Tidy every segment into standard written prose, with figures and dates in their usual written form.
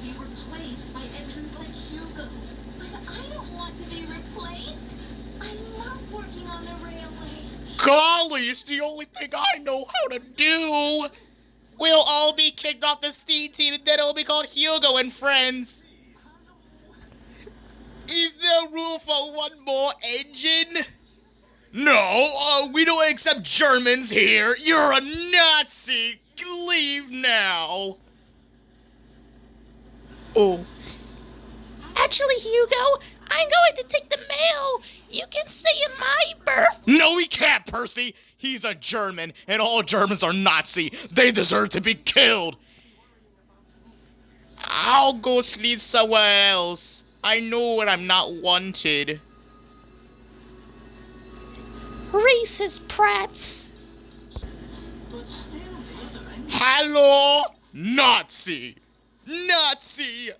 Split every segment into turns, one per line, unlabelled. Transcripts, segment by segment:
be replaced by engines like Hugo.
But I don't want to be replaced. I love working on the railway.
Golly, it's the only thing I know how to do. We'll all be kicked off the steam team and then it'll be called Hugo and Friends. Is there room for one more engine? No, we don't accept Germans here. You're a Nazi. Leave now. Oh.
Actually, Hugo, I'm going to take the mail. You can stay in my berth.
No, he can't, Percy. He's a German, and all Germans are Nazi. They deserve to be killed. I'll go sleep somewhere else. I know when I'm not wanted.
Racist prats.
But still, the other engine...
Hello, Nazi. Nazi.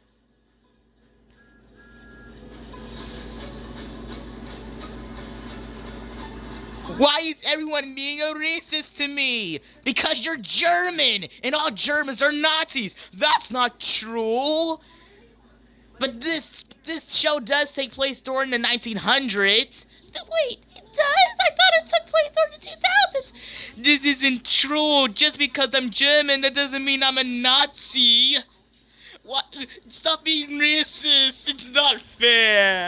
Why is everyone being a racist to me? Because you're German, and all Germans are Nazis. That's not true. But this show does take place during the 1900s.
Wait, it does? I thought it took place during the 2000s.
This isn't true. Just because I'm German, that doesn't mean I'm a Nazi. What? Stop being racist. It's not fair.